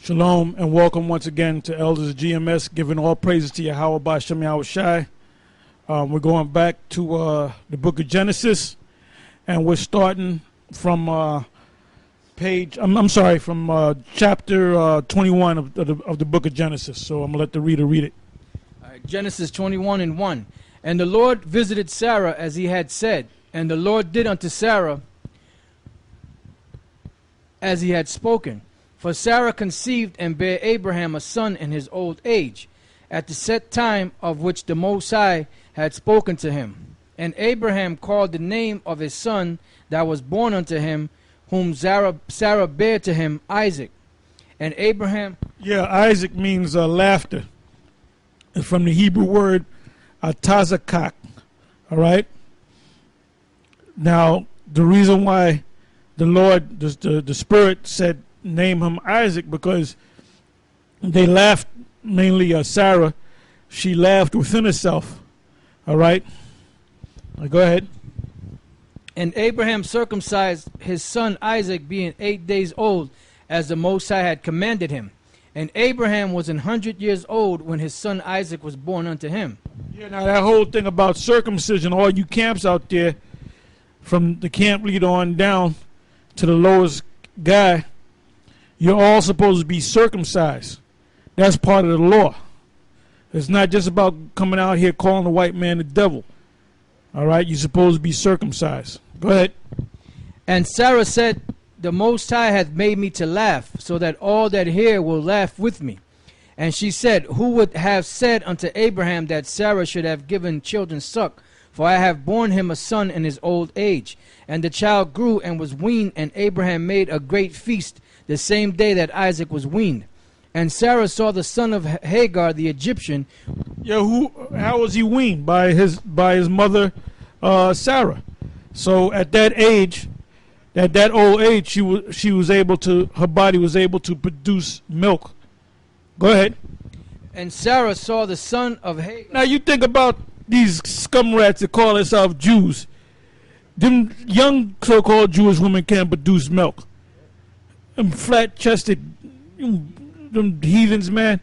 Shalom and welcome once again to Elders of GMS, giving all praises to Yahweh B'Shem Yahweh Shai. We're going back to the book of Genesis, and we're starting from chapter 21 of the book of Genesis. So I'm going to let the reader read it. All right, Genesis 21:1. And the Lord visited Sarah as he had said, and the Lord did unto Sarah as he had spoken. For Sarah conceived and bare Abraham a son in his old age, at the set time of which the Most High had spoken to him. And Abraham called the name of his son that was born unto him, whom Sarah bare to him, Isaac. And Abraham... Yeah, Isaac means laughter. It's from the Hebrew word atazakak. All right? Now, the reason why the Lord, the Spirit said, name him Isaac, because they laughed, mainly Sarah. She laughed within herself. All right? Go ahead. And Abraham circumcised his son Isaac, being 8 days old, as the Most High had commanded him. And Abraham was 100 years old when his son Isaac was born unto him. Yeah, now that whole thing about circumcision, all you camps out there, from the camp leader on down to the lowest guy, you're all supposed to be circumcised. That's part of the law. It's not just about coming out here calling the white man the devil. All right? You're supposed to be circumcised. Go ahead. And Sarah said, the Most High hath made me to laugh, so that all that hear will laugh with me. And she said, who would have said unto Abraham that Sarah should have given children suck? For I have borne him a son in his old age. And the child grew and was weaned, and Abraham made a great feast the same day that Isaac was weaned. And Sarah saw the son of Hagar the Egyptian. Yeah, how was he weaned? By his mother Sarah. So at that age, at that old age, she was able to, her body was able to produce milk. Go ahead. And Sarah saw the son of Hagar. Now you think about these scum rats that call themselves Jews. Them young so-called Jewish women can't produce milk. Them flat-chested, them heathens, man.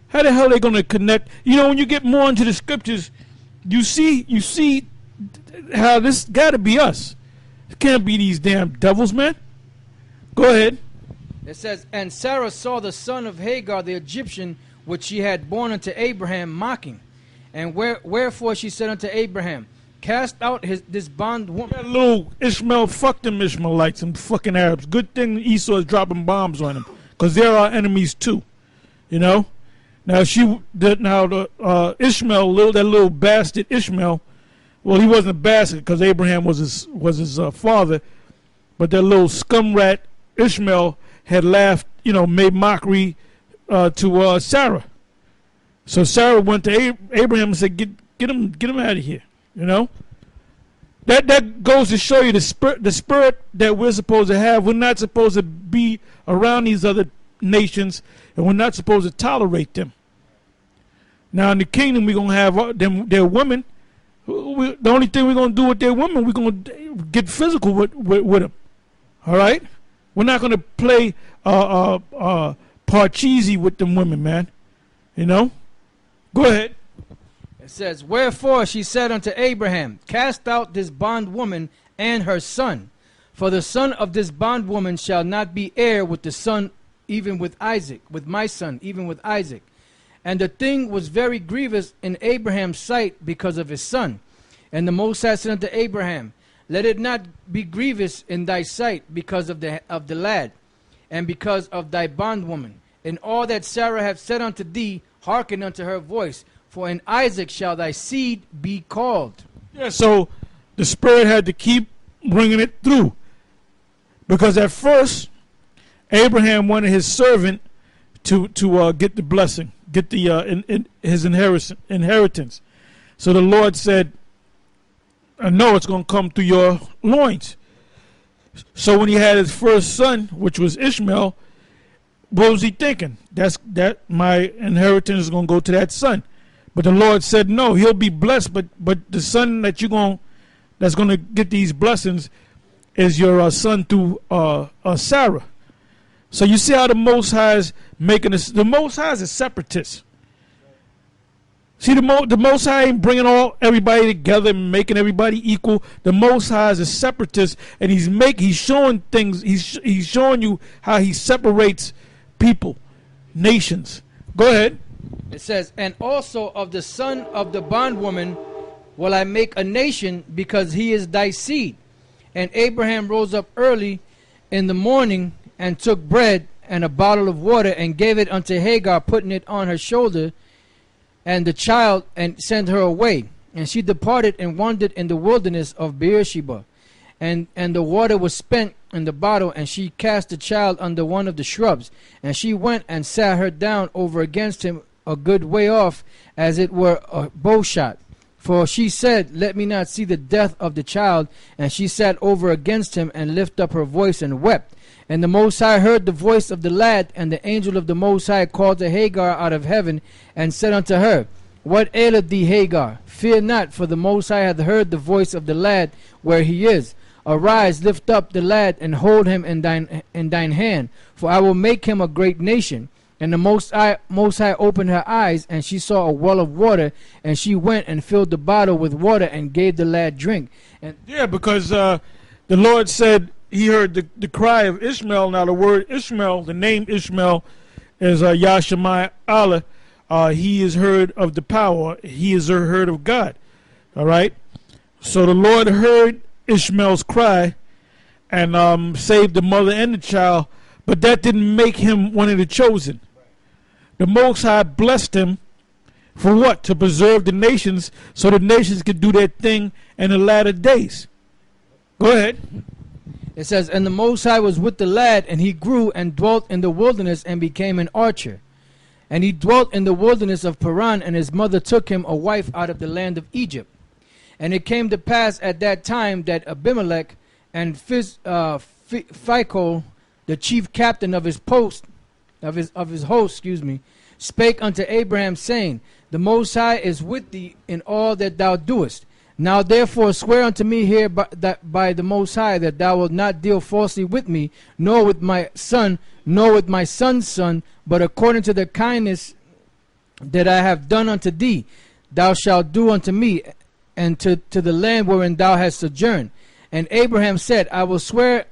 How the hell are they going to connect? You know, when you get more into the scriptures, you see how this got to be us. It can't be these damn devils, man. Go ahead. It says, and Sarah saw the son of Hagar the Egyptian, which she had born unto Abraham, mocking. And wherefore she said unto Abraham, cast out this bondwoman. That little Ishmael, fuck them Ishmaelites and fucking Arabs. Good thing Esau is dropping bombs on them, because they're our enemies too. You know. Now Ishmael, that little bastard Ishmael. Well, he wasn't a bastard because Abraham was his father, but that little scum rat Ishmael had laughed, made mockery to Sarah. So Sarah went to Abraham and said, "Get him out of here." You know, that goes to show you the spirit that we're supposed to have. We're not supposed to be around these other nations, and we're not supposed to tolerate them. Now in the kingdom, we're gonna have their women. The only thing we're gonna do with their women, we're gonna get physical with them. All right, we're not gonna play parcheesi with them women, man. You know, go ahead. It says, wherefore she said unto Abraham, cast out this bondwoman and her son, for the son of this bondwoman shall not be heir with the son, even with Isaac, with my son, even with Isaac. And the thing was very grievous in Abraham's sight because of his son. And the Most High said unto Abraham, let it not be grievous in thy sight because of the lad, and because of thy bondwoman. In all that Sarah hath said unto thee, hearken unto her voice. For in Isaac shall thy seed be called. Yeah, so the Spirit had to keep bringing it through. Because at first, Abraham wanted his servant to get the blessing, get his inheritance. So the Lord said, I know it's going to come through your loins. So when he had his first son, which was Ishmael, what was he thinking? That my inheritance is going to go to that son. But the Lord said, no, he'll be blessed, but the son that's going to get these blessings is your son through Sarah. So you see how the Most High is making this. The Most High is a separatist. See, the Most High ain't bringing everybody together and making everybody equal. The Most High is a separatist, and he's showing things. He's showing you how he separates people, nations. Go ahead. It says, and also of the son of the bondwoman will I make a nation, because he is thy seed. And Abraham rose up early in the morning and took bread and a bottle of water and gave it unto Hagar, putting it on her shoulder, and the child, and sent her away. And she departed and wandered in the wilderness of Beersheba. And the water was spent in the bottle, and she cast the child under one of the shrubs. And she went and sat her down over against him a good way off, as it were a bow shot. For she said, let me not see the death of the child. And she sat over against him, and lifted up her voice and wept. And the Most High heard the voice of the lad, and the angel of the Most High called to Hagar out of heaven, and said unto her, what aileth thee, Hagar? Fear not, for the Most High hath heard the voice of the lad where he is. Arise, lift up the lad, and hold him in thine hand, for I will make him a great nation. And the Most High opened her eyes, and she saw a well of water, and she went and filled the bottle with water, and gave the lad drink. And yeah, because the Lord said he heard the cry of Ishmael. Now the word Ishmael, the name Ishmael, is Yashemai Allah. He is heard of the power. He is heard of God. All right. So the Lord heard Ishmael's cry and saved the mother and the child, but that didn't make him one of the chosen. The Most High blessed him for what? To preserve the nations, so the nations could do their thing in the latter days. Go ahead. It says, and the Most High was with the lad, and he grew and dwelt in the wilderness and became an archer. And he dwelt in the wilderness of Paran, and his mother took him a wife out of the land of Egypt. And it came to pass at that time that Abimelech and Phicol, the chief captain of his host, spake unto Abraham, saying, the Most High is with thee in all that thou doest. Now therefore swear unto me here by the Most High, that thou wilt not deal falsely with me, nor with my son, nor with my son's son, but according to the kindness that I have done unto thee, thou shalt do unto me, and to the land wherein thou hast sojourned. And Abraham said, I will swear.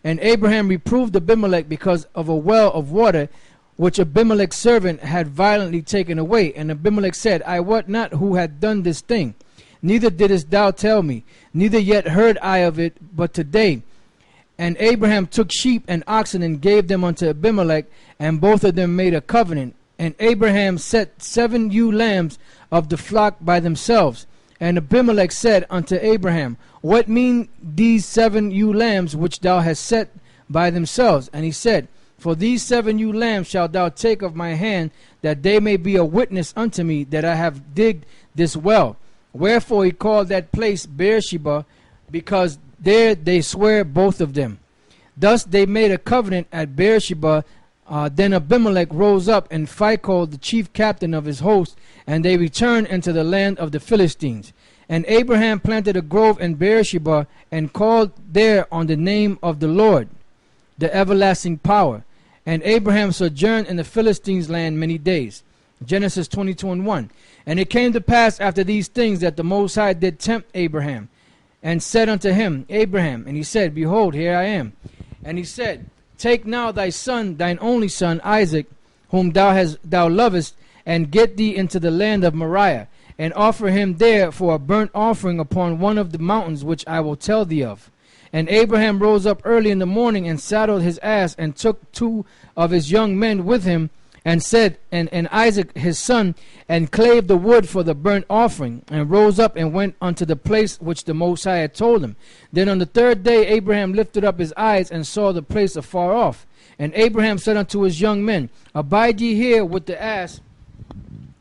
And Abraham reproved Abimelech because of a well of water, which Abimelech's servant had violently taken away. And Abimelech said, I wot not who had done this thing, neither didst thou tell me, neither yet heard I of it but today. And Abraham took sheep and oxen and gave them unto Abimelech, and both of them made a covenant. And Abraham set 7 ewe lambs of the flock by themselves. And Abimelech said unto Abraham, what mean these 7 ewe lambs which thou hast set by themselves? And he said, for these 7 ewe lambs shalt thou take of my hand, that they may be a witness unto me that I have digged this well. Wherefore he called that place Beersheba, because there they swear both of them. Thus they made a covenant at Beersheba. Then Abimelech rose up, and Phicol, the chief captain of his host, and they returned into the land of the Philistines. And Abraham planted a grove in Beersheba, and called there on the name of the Lord, the everlasting power. And Abraham sojourned in the Philistines' land many days. Genesis 22:1. And it came to pass after these things that the Most High did tempt Abraham, and said unto him, Abraham. And he said, behold, here I am. And he said, take now thy son, thine only son, Isaac, whom thou lovest, and get thee into the land of Moriah, and offer him there for a burnt offering upon one of the mountains which I will tell thee of. And Abraham rose up early in the morning, and saddled his ass, and took 2 of his young men with him, and said, and Isaac his son, and clave the wood for the burnt offering, and rose up and went unto the place which the Most High had told him. Then on the 3rd day Abraham lifted up his eyes, and saw the place afar off. And Abraham said unto his young men, abide ye here with the ass.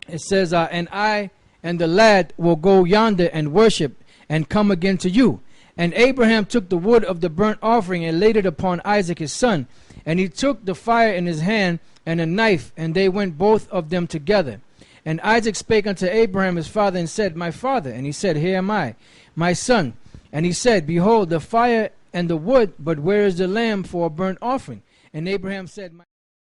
It says, and I and the lad will go yonder and worship, and come again to you. And Abraham took the wood of the burnt offering, and laid it upon Isaac his son. And he took the fire in his hand, and a knife, and they went both of them together. And Isaac spake unto Abraham his father, and said, my father. And he said, here am I, my son. And he said, behold, the fire and the wood, but where is the lamb for a burnt offering? And Abraham said,